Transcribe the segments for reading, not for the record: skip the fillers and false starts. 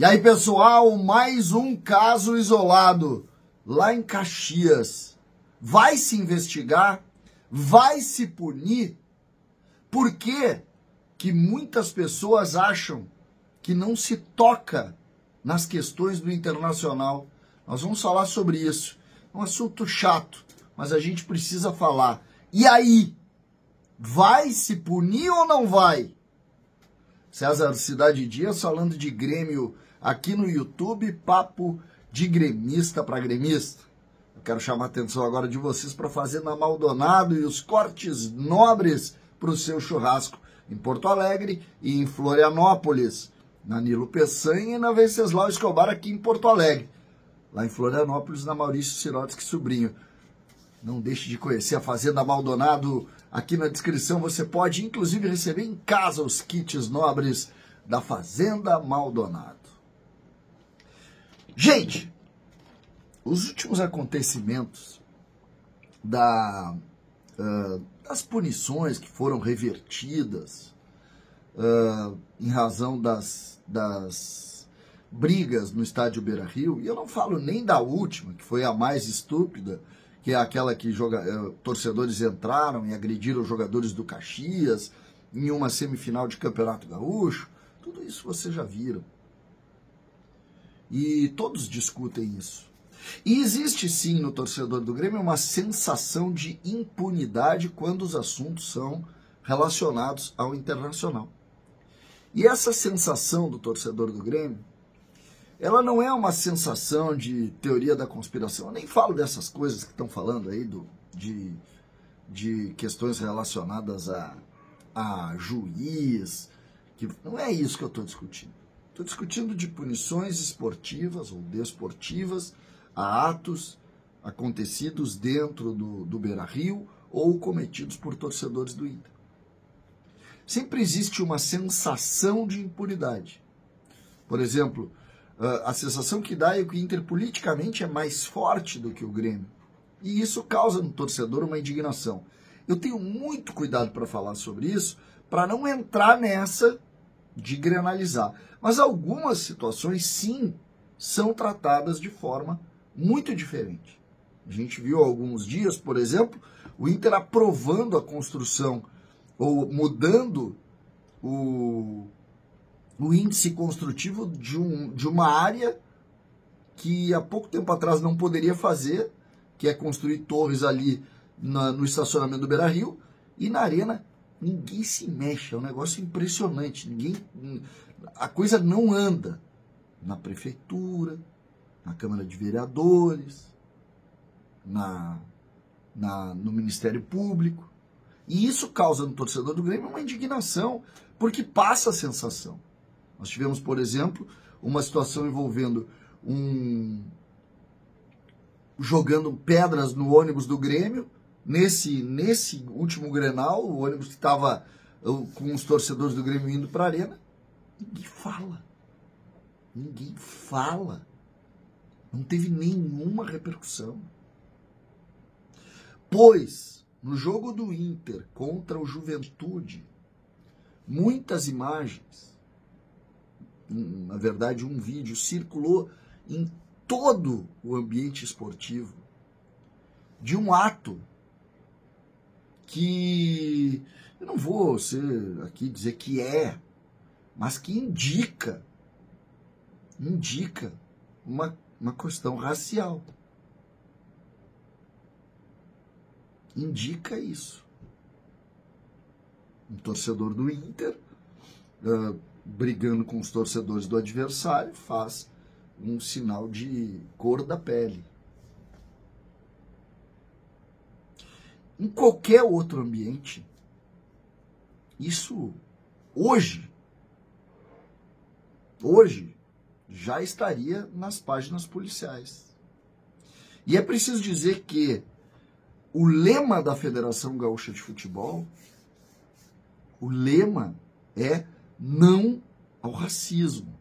E aí, pessoal, mais um caso isolado lá em Caxias. Vai se investigar? Vai se punir? Por que muitas pessoas acham que não se toca nas questões do internacional? Nós vamos falar sobre isso. É um assunto chato, mas a gente precisa falar. E aí? Vai se punir ou não vai? César Cidade Dias falando de Grêmio aqui no YouTube, papo de gremista para gremista. Eu quero chamar a atenção agora de vocês para a Fazenda Maldonado e os cortes nobres para o seu churrasco em Porto Alegre e em Florianópolis, na Nilo Peçanha e na Venceslau Escobar aqui em Porto Alegre. Lá em Florianópolis, na Maurício Sirotsky Sobrinho. Não deixe de conhecer a Fazenda Maldonado. Aqui na descrição você pode, inclusive, receber em casa os kits nobres da Fazenda Maldonado. Gente, os últimos acontecimentos das punições que foram revertidas em razão das brigas no estádio Beira-Rio, e eu não falo nem da última, que foi a mais estúpida, que é aquela que torcedores entraram e agrediram os jogadores do Caxias em uma semifinal de Campeonato Gaúcho. Tudo isso vocês já viram. E todos discutem isso. E existe sim no torcedor do Grêmio uma sensação de impunidade quando os assuntos são relacionados ao internacional. E essa sensação do torcedor do Grêmio, ela não é uma sensação de teoria da conspiração. Eu nem falo dessas coisas que estão falando aí de questões relacionadas a juiz. Que não é isso que eu estou discutindo. Estou discutindo de punições esportivas ou desportivas a atos acontecidos dentro do Beira-Rio ou cometidos por torcedores do Inter. Sempre existe uma sensação de impunidade. Por exemplo, a sensação que dá é que o Inter politicamente é mais forte do que o Grêmio. E isso causa no torcedor uma indignação. Eu tenho muito cuidado para falar sobre isso, para não entrar nessa de granalizar. Mas algumas situações, sim, são tratadas de forma muito diferente. A gente viu há alguns dias, por exemplo, o Inter aprovando a construção ou mudando o índice construtivo de uma área que há pouco tempo atrás não poderia fazer, que é construir torres ali no estacionamento do Beira-Rio, e na arena ninguém se mexe, é um negócio impressionante, a coisa não anda na prefeitura, na Câmara de Vereadores, no Ministério Público, e isso causa no torcedor do Grêmio uma indignação, porque passa a sensação. Nós tivemos, por exemplo, uma situação envolvendo jogando pedras no ônibus do Grêmio, nesse último Grenal, o ônibus que estava com os torcedores do Grêmio indo para a arena. Ninguém fala. Ninguém fala. Não teve nenhuma repercussão. Pois, no jogo do Inter contra o Juventude, muitas imagens, na verdade um vídeo, circulou em todo o ambiente esportivo de um ato que eu não vou aqui dizer que mas que indica uma questão racial. Indica isso. Um torcedor do Inter brigando com os torcedores do adversário faz um sinal de cor da pele. Em qualquer outro ambiente, isso hoje já estaria nas páginas policiais. E é preciso dizer que o lema da Federação Gaúcha de Futebol, o lema é não ao racismo.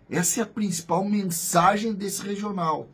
Essa é a principal mensagem desse regional.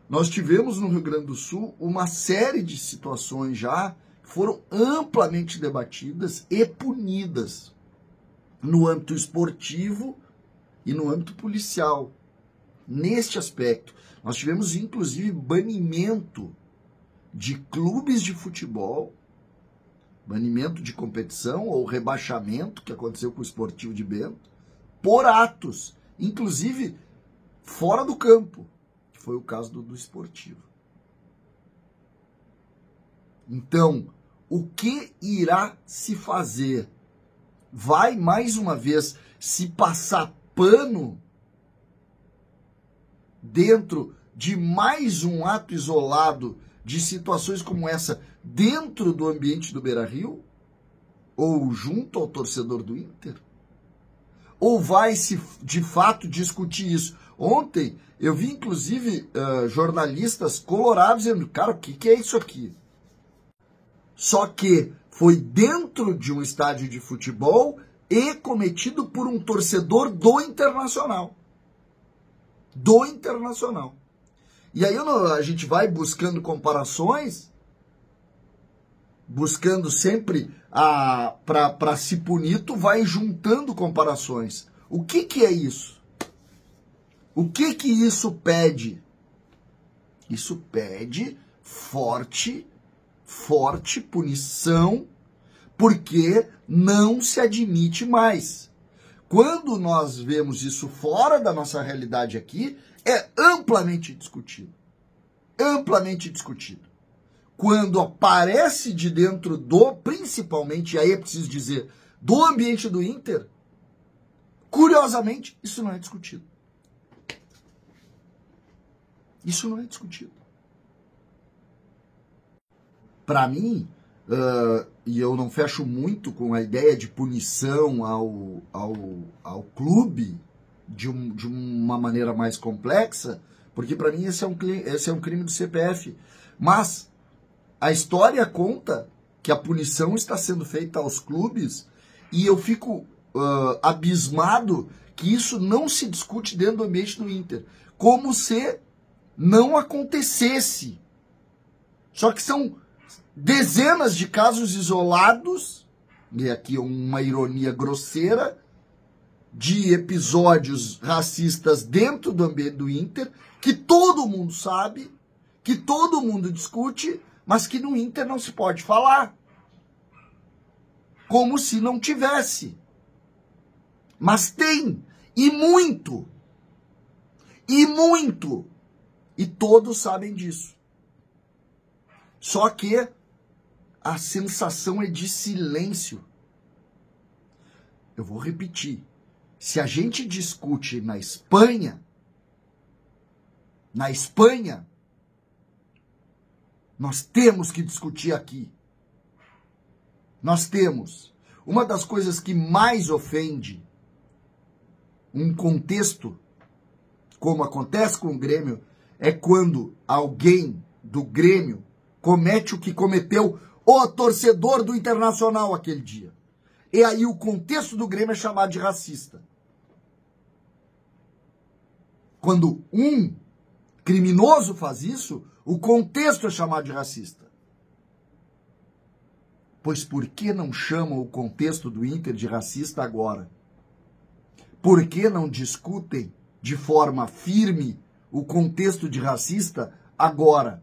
Nós tivemos no Rio Grande do Sul uma série de situações já que foram amplamente debatidas e punidas. no âmbito esportivo e no âmbito policial. Neste aspecto, nós tivemos inclusive banimento de clubes de futebol, banimento de competição ou rebaixamento, que aconteceu com o Esportivo de Bento, por atos, inclusive fora do campo, que foi o caso do Esportivo. Então, o que irá se fazer? Vai, mais uma vez, se passar pano dentro de mais um ato isolado de situações como essa dentro do ambiente do Beira-Rio? Ou junto ao torcedor do Inter? Ou vai-se, de fato, discutir isso? Ontem, eu vi, inclusive, jornalistas colorados dizendo, cara, o que é isso aqui? Só que foi dentro de um estádio de futebol e cometido por um torcedor do Internacional. Do Internacional. E aí a gente vai buscando comparações, buscando sempre para se punir, tu vai juntando comparações. O que é isso? O que isso pede? Isso pede forte punição, porque não se admite mais. Quando nós vemos isso fora da nossa realidade aqui, é amplamente discutido. Amplamente discutido. Quando aparece de dentro principalmente, e aí é preciso dizer, do ambiente do Inter, curiosamente, isso não é discutido. Isso não é discutido. Para mim, e eu não fecho muito com a ideia de punição ao clube de uma maneira mais complexa, porque para mim esse é um crime do CPF. Mas a história conta que a punição está sendo feita aos clubes e eu fico abismado que isso não se discute dentro do ambiente do Inter, como se não acontecesse. Só que são dezenas de casos isolados, e aqui uma ironia grosseira, de episódios racistas dentro do ambiente do Inter, que todo mundo sabe, que todo mundo discute, mas que no Inter não se pode falar. Como se não tivesse. Mas tem, e muito. E muito. E todos sabem disso. Só que a sensação é de silêncio. Eu vou repetir. Se a gente discute na Espanha, nós temos que discutir aqui. Nós temos. Uma das coisas que mais ofende um contexto, como acontece com o Grêmio, é quando alguém do Grêmio comete o que cometeu o torcedor do Internacional aquele dia. E aí o contexto do Grêmio é chamado de racista. Quando um criminoso faz isso, o contexto é chamado de racista. Pois por que não chamam o contexto do Inter de racista agora? Por que não discutem de forma firme o contexto de racista agora?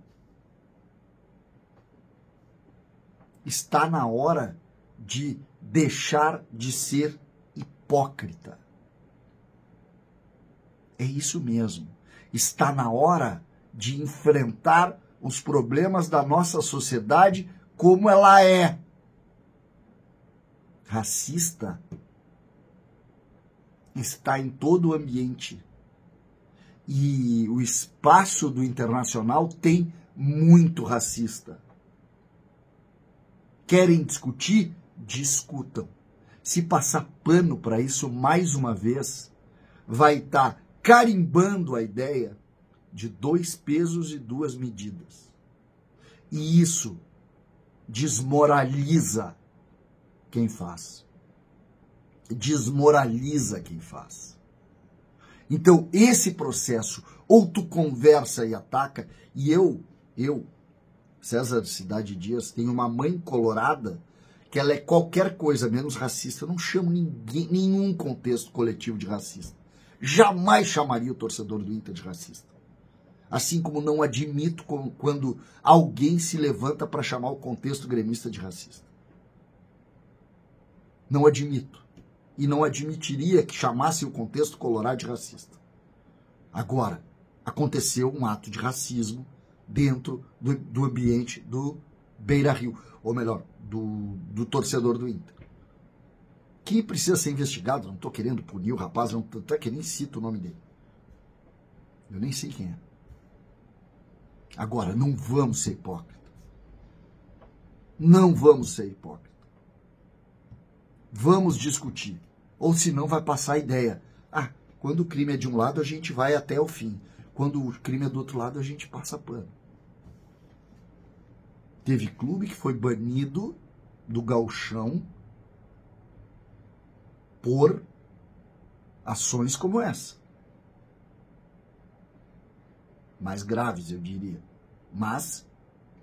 Está na hora de deixar de ser hipócrita. É isso mesmo. Está na hora de enfrentar os problemas da nossa sociedade como ela é. Racista está em todo o ambiente. E o espaço do Internacional tem muito racista. Querem discutir? Discutam. Se passar pano para isso mais uma vez, vai estar carimbando a ideia de 2 pesos e 2 medidas. E isso desmoraliza quem faz. Desmoraliza quem faz. Então, esse processo, ou tu conversa e ataca, e eu, César Cidade Dias, tenho uma mãe colorada que ela é qualquer coisa menos racista, eu não chamo ninguém, nenhum contexto coletivo de racista. Jamais chamaria o torcedor do Inter de racista. Assim como não admito quando alguém se levanta para chamar o contexto gremista de racista. Não admito. E não admitiria que chamasse o contexto colorado de racista. Agora, aconteceu um ato de racismo dentro do ambiente do Beira-Rio, ou melhor, do torcedor do Inter, que precisa ser investigado. Não estou querendo punir o rapaz, não estou querendo, nem cito o nome dele. Eu nem sei quem é. Agora, não vamos ser hipócritas. Não vamos ser hipócritas. Vamos discutir. Ou senão vai passar a ideia. Ah, quando o crime é de um lado, a gente vai até o fim. Quando o crime é do outro lado, a gente passa pano. Teve clube que foi banido do gauchão por ações como essa. Mais graves, eu diria. Mas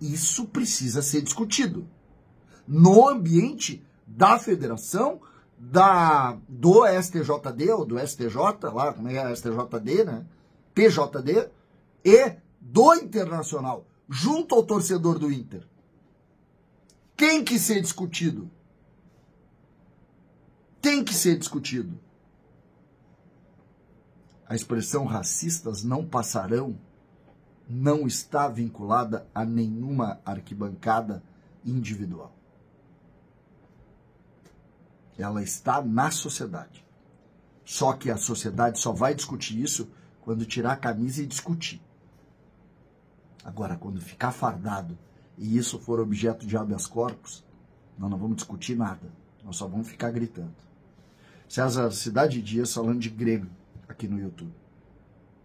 isso precisa ser discutido no ambiente da federação, do STJD, ou do STJ, lá, como é STJD, né? TJD, e do Internacional, junto ao torcedor do Inter. Tem que ser discutido. Tem que ser discutido. A expressão racistas não passarão não está vinculada a nenhuma arquibancada individual. Ela está na sociedade. Só que a sociedade só vai discutir isso quando tirar a camisa e discutir. Agora, quando ficar fardado e isso for objeto de habeas corpus, nós não vamos discutir nada. Nós só vamos ficar gritando. César Cidade Dias falando de Grêmio aqui no YouTube.